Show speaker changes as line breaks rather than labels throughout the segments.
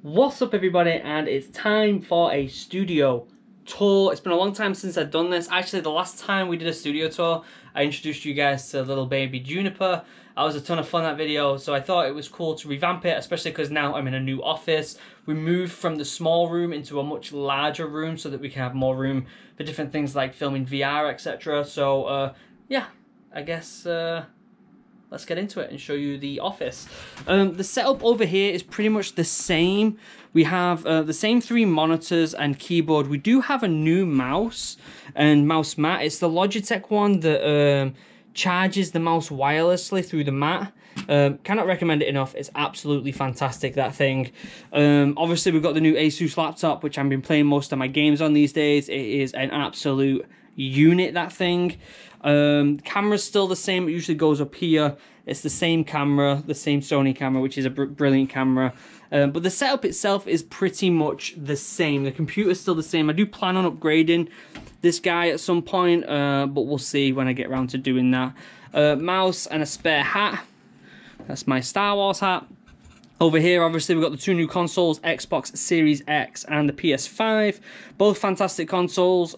What's up everybody, and it's time for a studio tour. It's been a long time since I've done this. Actually, the last time we did a studio tour, I introduced you guys to little baby Juniper. That was a ton of fun, that video, so I thought it was cool to revamp it, especially because now I'm in a new office. We moved from the small room into a much larger room so that we can have more room for different things like filming VR, etc. So, yeah, I guess... let's get into it and show you the office. The setup over here is pretty much the same. We have the same 3 monitors and keyboard. We do have a new mouse and mouse mat. It's the Logitech one that charges the mouse wirelessly through the mat. Cannot recommend it enough. It's absolutely fantastic, that thing. Obviously, we've got the new Asus laptop, which I've been playing most of my games on these days. It is an absolute unit, that thing. Camera's still the same. It usually goes up here. It's the same camera, the same Sony camera, which is a brilliant camera. But the setup itself is pretty much the same. The computer's still the same. I do plan on upgrading this guy at some point, but we'll see when I get around to doing that. Mouse and a spare hat. That's my Star Wars hat. Over here, obviously, we've got the 2 new consoles, Xbox Series X and the PS5. Both fantastic consoles.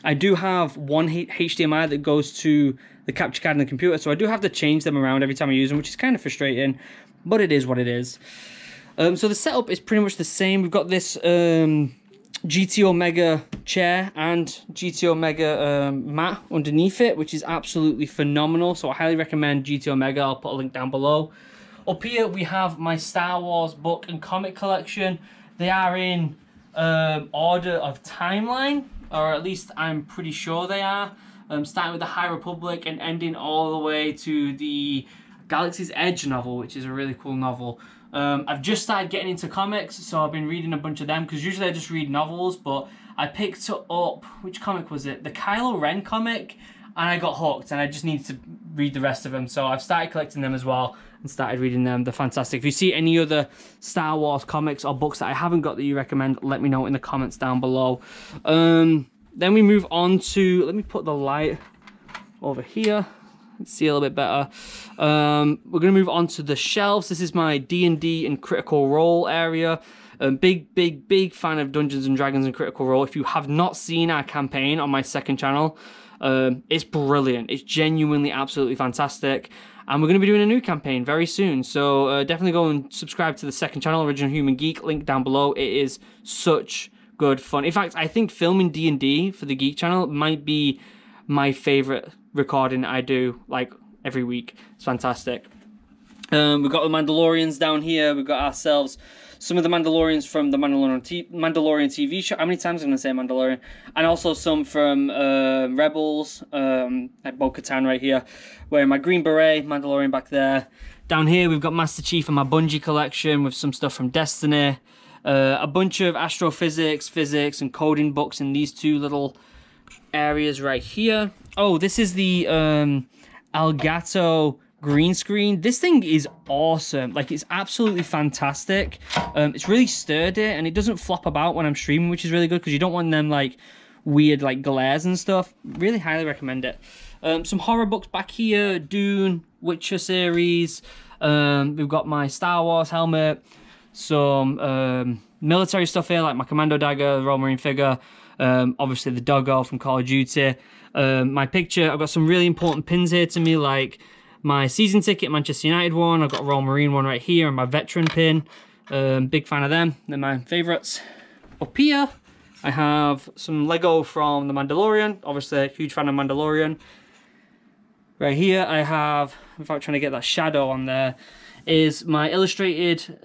I do have one HDMI that goes to the capture card in the computer, so I do have to change them around every time I use them, which is kind of frustrating, but it is what it is. So the setup is pretty much the same. We've got this GT Omega chair and GT Omega mat underneath it, which is absolutely phenomenal, so I highly recommend GT Omega. I'll put a link down below. Up here, we have my Star Wars book and comic collection. They are in order of timeline, or at least I'm pretty sure they are. Starting with the High Republic and ending all the way to the Galaxy's Edge novel, which is a really cool novel. I've just started getting into comics, so I've been reading a bunch of them, because usually I just read novels, but I picked up, which comic was it? The Kylo Ren comic, and I got hooked, and I just need to read the rest of them, so I've started collecting them as well, and started reading them. They're fantastic. If you see any other Star Wars comics or books that I haven't got that you recommend, let me know in the comments down below. Then we move on to, let me put the light over here, let's see a little bit better. We're going to move on to the shelves. This is my D&D and Critical Role area. Big fan of Dungeons and Dragons and Critical Role. If you have not seen our campaign on my second channel, it's brilliant. It's genuinely absolutely fantastic. And we're going to be doing a new campaign very soon. So definitely go and subscribe to the second channel, Original Human Geek, link down below. It is such good fun. In fact, I think filming D&D for the Geek channel might be my favorite recording I do, like, every week. It's fantastic. We've got the Mandalorians down here. We've got ourselves some of the Mandalorians from the Mandalorian TV show. How many times am I going to say Mandalorian? And also some from Rebels, like Bo-Katan right here. Wearing my Green Beret, Mandalorian back there. Down here, we've got Master Chief and my Bungie collection with some stuff from Destiny. A bunch of astrophysics, physics, and coding books in these 2 little areas right here. Oh, this is the Elgato green screen. This thing is awesome. Like, it's absolutely fantastic. It's really sturdy, and it doesn't flop about when I'm streaming, which is really good, because you don't want them, like, weird, like, glares and stuff. Really highly recommend it. Some horror books back here. Dune, Witcher series. We've got my Star Wars helmet. Some military stuff here, like my Commando dagger, the Royal Marine figure, obviously the doggo from Call of Duty. My picture, I've got some really important pins here to me, like my season ticket, Manchester United one. I've got a Royal Marine one right here, and my veteran pin. Big fan of them. They're my favourites. Up here, I have some Lego from The Mandalorian. Obviously, a huge fan of Mandalorian. Right here, I have, without trying to get that shadow on there, is my illustrated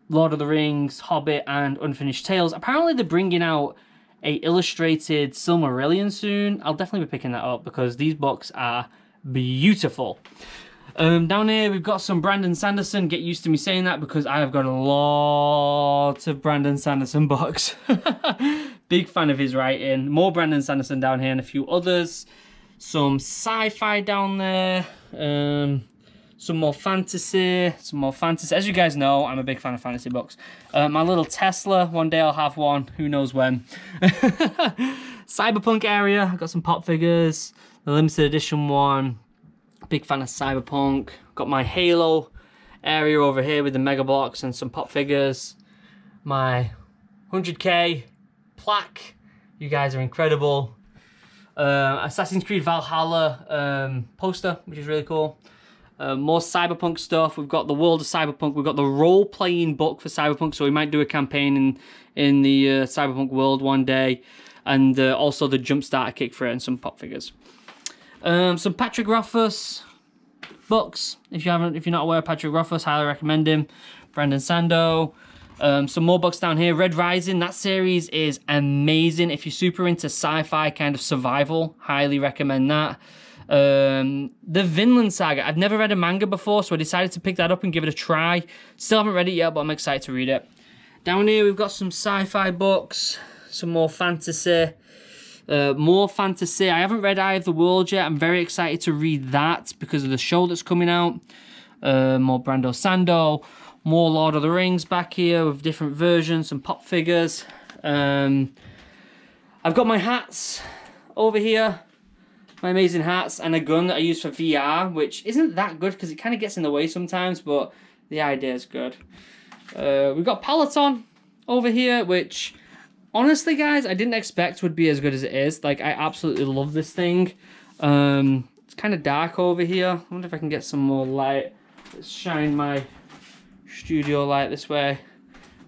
Lord of the Rings, Hobbit, and Unfinished Tales. Apparently they're bringing out a illustrated Silmarillion soon. I'll definitely be picking that up, because these books are beautiful. Down here we've got some Brandon Sanderson. Get used to me saying that, because I have got a lot of Brandon Sanderson books. Big fan of his writing. More Brandon Sanderson down here and a few others. Some sci-fi down there. Some more fantasy. As you guys know, I'm a big fan of fantasy books. My little Tesla, one day I'll have one. Who knows when. Cyberpunk area. I've got some pop figures. The limited edition one. Big fan of Cyberpunk. Got my Halo area over here with the Mega Blocks and some pop figures. My 100k plaque. You guys are incredible. Assassin's Creed Valhalla poster, which is really cool. More Cyberpunk stuff. We've got the World of Cyberpunk. We've got the role-playing book for Cyberpunk, so we might do a campaign in the Cyberpunk world one day. And also the Jumpstarter kit for it and some pop figures. Some Patrick Rothfuss books. If you're not aware of Patrick Rothfuss, highly recommend him. Brandon Sando. Some more books down here. Red Rising, that series is amazing. If you're super into sci-fi kind of survival, highly recommend that. The Vinland Saga. I've never read a manga before, so I decided to pick that up and give it a try. Still haven't read it yet, but I'm excited to read it. Down here, we've got some sci-fi books, some more fantasy. More fantasy. I haven't read Eye of the World yet. I'm very excited to read that because of the show that's coming out. More Brando Sando. More Lord of the Rings back here with different versions, some pop figures. I've got my hats over here. My amazing hats and a gun that I use for VR, which isn't that good because it kind of gets in the way sometimes, but the idea is good. We've got Peloton over here, which honestly, guys, I didn't expect would be as good as it is. Like, I absolutely love this thing. It's kind of dark over here. I wonder if I can get some more light. Let's shine my studio light this way.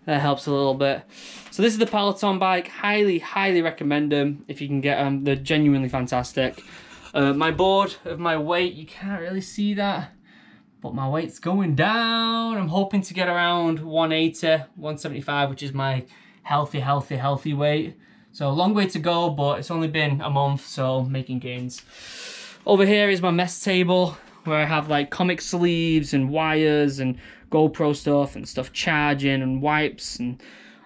That helps a little bit. So this is the Peloton bike. Highly, highly recommend them if you can get them. They're genuinely fantastic. My board of my weight, you can't really see that, but my weight's going down. I'm hoping to get around 180, 175, which is my healthy weight. So a long way to go, but it's only been a month, so making gains. Over here is my mess table, where I have like comic sleeves and wires and GoPro stuff and stuff charging and wipes and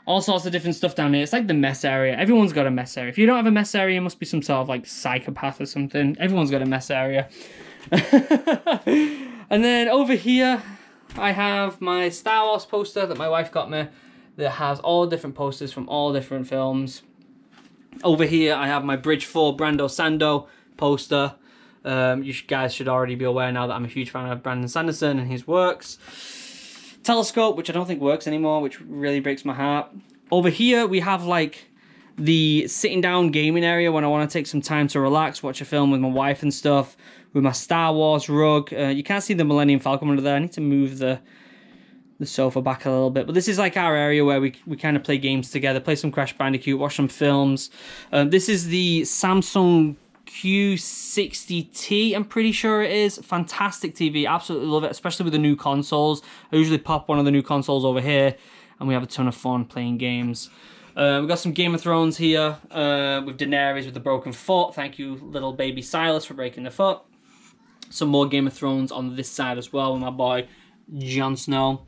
all sorts of different stuff down here. It's like the mess area. Everyone's got a mess area. If you don't have a mess area, you must be some sort of like psychopath or something. Everyone's got a mess area. And then over here, I have my Star Wars poster that my wife got me that has all different posters from all different films. Over here, I have my Bridge 4 Brando Sando poster. You guys should already be aware now that I'm a huge fan of Brandon Sanderson and his works. Telescope, which I don't think works anymore, which really breaks my heart. Over here, we have like the sitting down gaming area when I want to take some time to relax, watch a film with my wife and stuff, with my Star Wars rug. You can't see the Millennium Falcon under there. I need to move the sofa back a little bit, but this is like our area where we kind of play games together, play some Crash Bandicoot, watch some films. This is the Samsung Q60T, I'm pretty sure it is. Fantastic TV, absolutely love it, especially with the new consoles. I usually pop one of the new consoles over here and we have a ton of fun playing games. We've got some Game of Thrones here with Daenerys with the broken foot. Thank you, little baby Silas, for breaking the foot. Some more Game of Thrones on this side as well with my boy Jon Snow.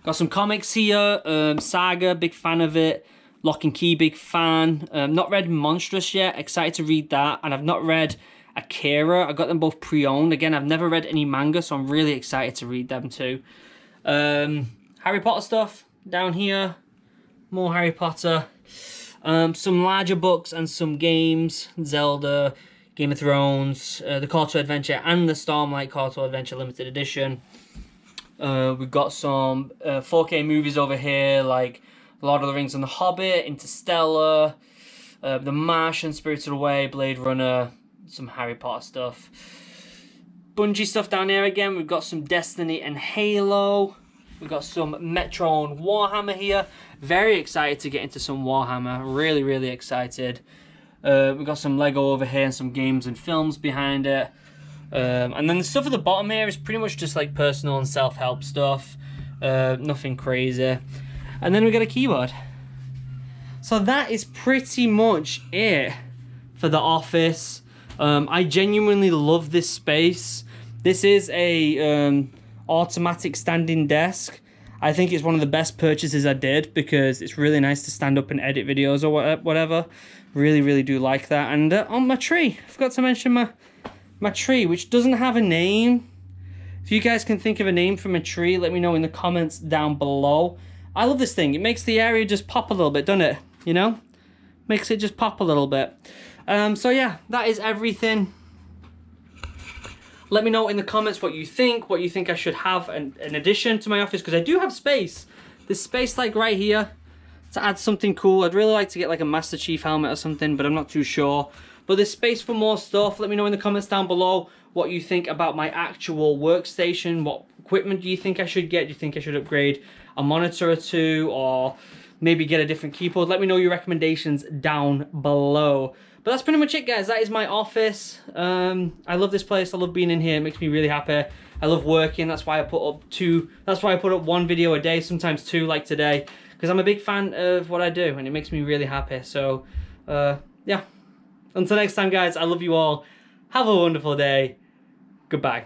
Got some comics here. Saga, big fan of it. Lock and Key, big fan. Not read Monstrous yet. Excited to read that. And I've not read Akira. I got them both pre-owned. Again, I've never read any manga, so I'm really excited to read them too. Harry Potter stuff down here. More Harry Potter. Some larger books and some games. Zelda, Game of Thrones, the Call to Adventure, and the Stormlight Call to Adventure Limited Edition. We've got some 4K movies over here, like Lord of the Rings and The Hobbit, Interstellar, The Martian, Spirited Away, Blade Runner, some Harry Potter stuff. Bungie stuff down here again. We've got some Destiny and Halo. We've got some Metro and Warhammer here. Very excited to get into some Warhammer. Really, really excited. We've got some Lego over here and some games and films behind it. And then the stuff at the bottom here is pretty much just like personal and self-help stuff. Nothing crazy. And then we got a keyboard. So that is pretty much it for the office. I genuinely love this space. This is a automatic standing desk. I think it's one of the best purchases I did because it's really nice to stand up and edit videos or whatever. Really, really do like that. And on my tree, I forgot to mention my tree, which doesn't have a name. If you guys can think of a name for my tree, let me know in the comments down below. I love this thing. It makes the area just pop a little bit, doesn't it? You know? Makes it just pop a little bit. So yeah, that is everything. Let me know in the comments what you think I should have in addition to my office, because I do have space. There's space like right here to add something cool. I'd really like to get like a Master Chief helmet or something, but I'm not too sure. But there's space for more stuff. Let me know in the comments down below what you think about my actual workstation. What equipment do you think I should get? Do you think I should upgrade a monitor or two, or maybe get a different keyboard? Let me know your recommendations down below. But that's pretty much it, guys. That is my office. I love this place. I love being in here. It makes me really happy. I love working. That's why I put up one video a day, sometimes two, like today, because I'm a big fan of what I do, and it makes me really happy. So, yeah. Until next time, guys, I love you all. Have a wonderful day. Goodbye.